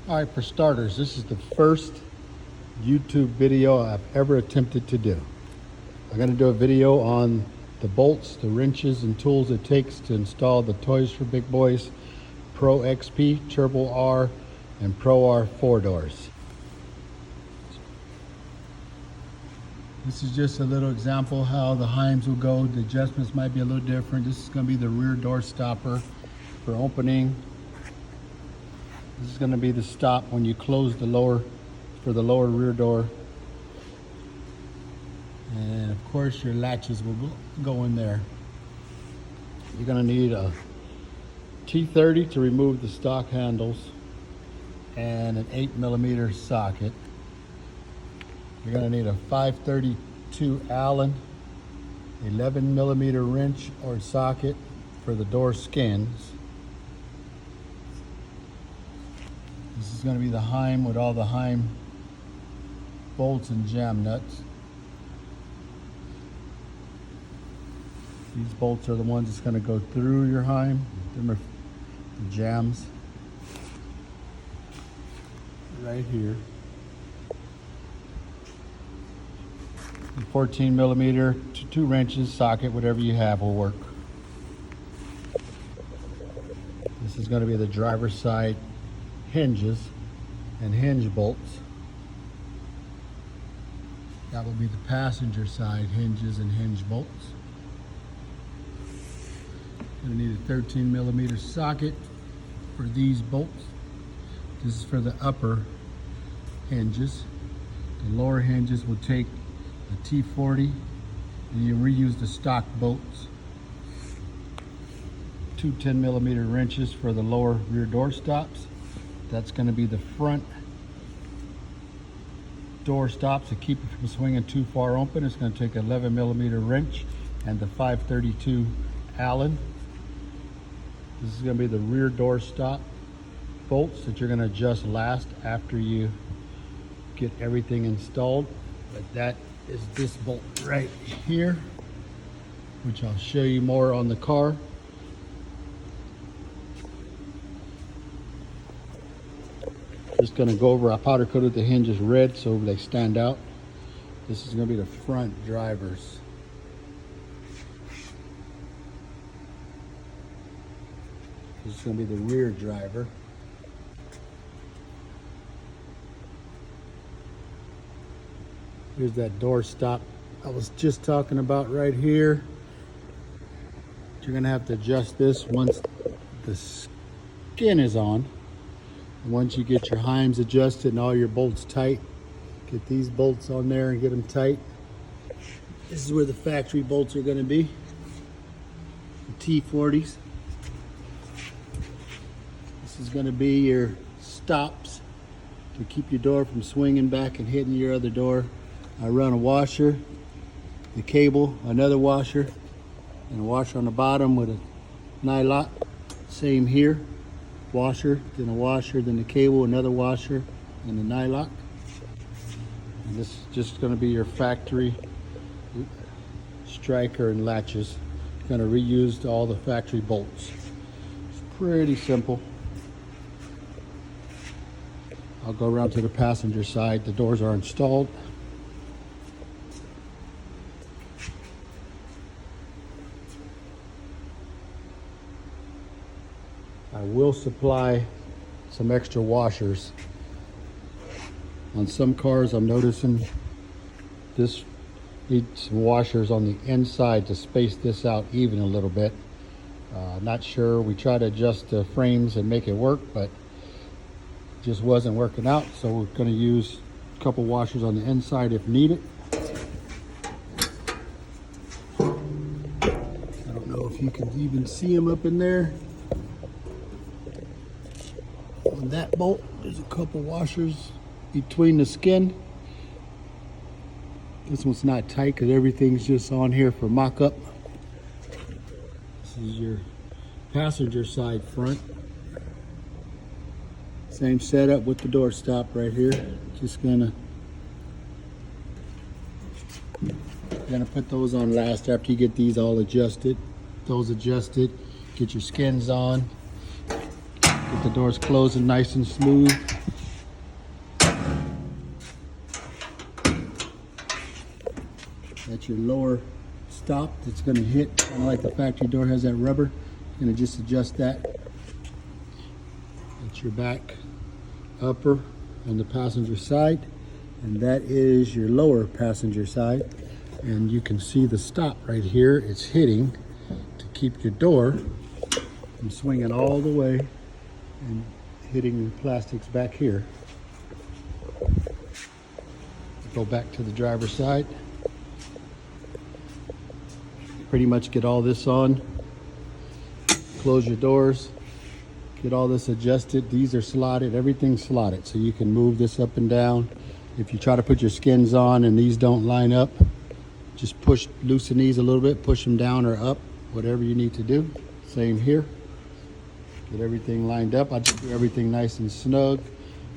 All right, for starters, this is the first YouTube video I've ever attempted to do. I'm going to do a video on the bolts, the wrenches, and tools it takes to install the Toys for Big Boys Pro XP, Turbo R, and Pro R 4-doors. This is just a little example how the Heims will go. The adjustments might be a little different. This is going to be the rear door stopper for opening. This is going to be the stop when you close the lower rear door. And of course your latches will go in there. You're going to need a T30 to remove the stock handles and an 8mm socket. You're going to need a 532 Allen 11mm wrench or socket for the door skins. This is going to be the Heim with all the Heim bolts and jam nuts. These bolts are the ones that's going to go through your Heim. Them are the jams right here. The 14mm, two wrenches, socket, whatever you have will work. This is going to be the driver's side hinges and hinge bolts. That will be the passenger side hinges and hinge bolts. You're going to need a 13mm socket for these bolts. This is for the upper hinges. The lower hinges will take the T40 and you reuse the stock bolts. Two 10mm wrenches for the lower rear door stops. That's going to be the front door stops to keep it from swinging too far open. It's going to take an 11mm wrench and the 532 Allen. This is going to be the rear door stop bolts that you're going to adjust last after you get everything installed. But that is this bolt right here, which I'll show you more on the car. Just going to go over, I powder coated the hinges red so they stand out. This is going to be the front drivers. This is going to be the rear driver. Here's that door stop I was just talking about right here. You're going to have to adjust this once the skin is on. Once you get your Heims adjusted and all your bolts tight, get these bolts on there and get them tight. This is where the factory bolts are going to be, the T40s. This is going to be your stops to keep your door from swinging back and hitting your other door. I run a washer, the cable, another washer, and a washer on the bottom with a nylock. Same here. Washer, then a washer, then the cable, another washer, and a nylock. And this is just going to be your factory striker and latches. Going to reuse all the factory bolts. It's pretty simple. I'll go around to the passenger side. The doors are installed. I will supply some extra washers. On some cars, I'm noticing this needs some washers on the inside to space this out even a little bit. Not sure. We try to adjust the frames and make it work, but it just wasn't working out. So we're going to use a couple washers on the inside if needed. I don't know if you can even see them up in there. On that bolt, there's a couple washers between the skin. This one's not tight because everything's just on here for mock-up. This is your passenger side front. Same setup with the door stop right here. Just gonna put those on last after you get these all adjusted. Those adjusted, get your skins on. Get the doors closing nice and smooth. That's your lower stop that's going to hit, kind of like the factory door has that rubber. You're going to just adjust that. That's your back upper on the passenger side, and that is your lower passenger side. And you can see the stop right here. It's hitting to keep your door from swinging all the way and hitting the plastics back here. Go back to the driver's side. Pretty much get all this on. Close your doors. Get all this adjusted. These are slotted. Everything's slotted, so you can move this up and down. If you try to put your skins on and these don't line up, just loosen these a little bit, push them down or up, whatever you need to do. Same here. Get everything lined up. I just do everything nice and snug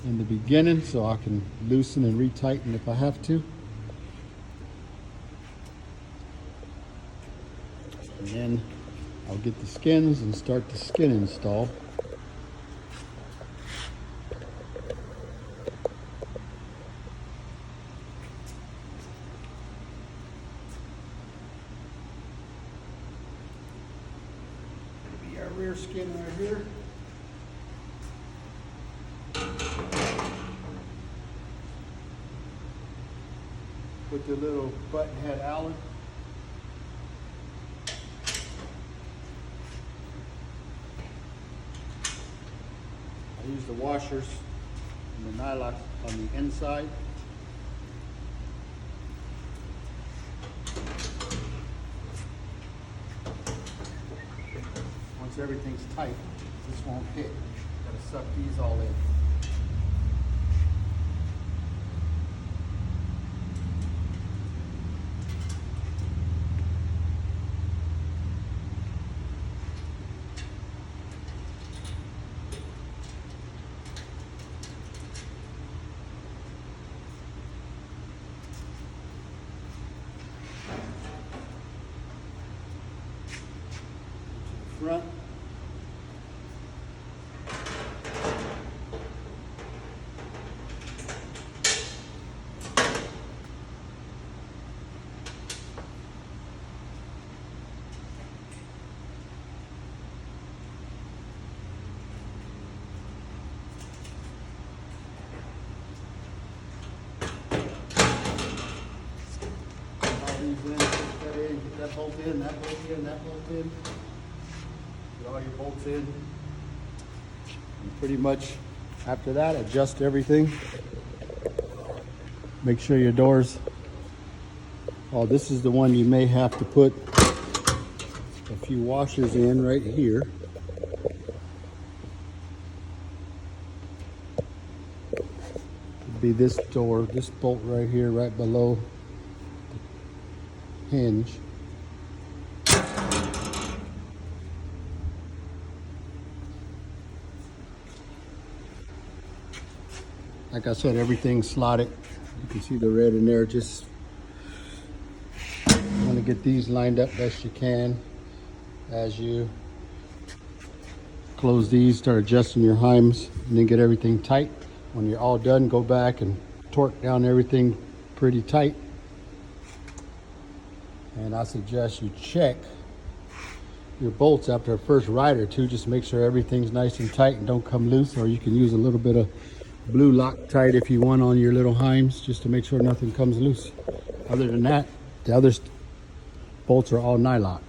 in the beginning so I can loosen and retighten if I have to. And then I'll get the skins and start the skin install. Maybe our rear skin right here. With the little button head Allen. I use the washers and the nylon on the inside. Once everything's tight, this won't hit. Gotta suck these all in. Front. All these in, put that in, get that bolt in, that bolt in, that bolt in. Get all your bolts in. And pretty much after that, adjust everything. Make sure your doors. Oh, this is the one you may have to put a few washers in right here. It'd be this door, this bolt right here, right below the hinge. Like I said, everything's slotted. You can see the red in there. Just want to get these lined up best you can. As you close these, start adjusting your heims, and then get everything tight. When you're all done, go back and torque down everything pretty tight. And I suggest you check your bolts after a first ride or two. Just make sure everything's nice and tight and don't come loose, or you can use a little bit of blue Loctite if you want on your little heims, just to make sure nothing comes loose. Other than that, the other bolts are all nylock.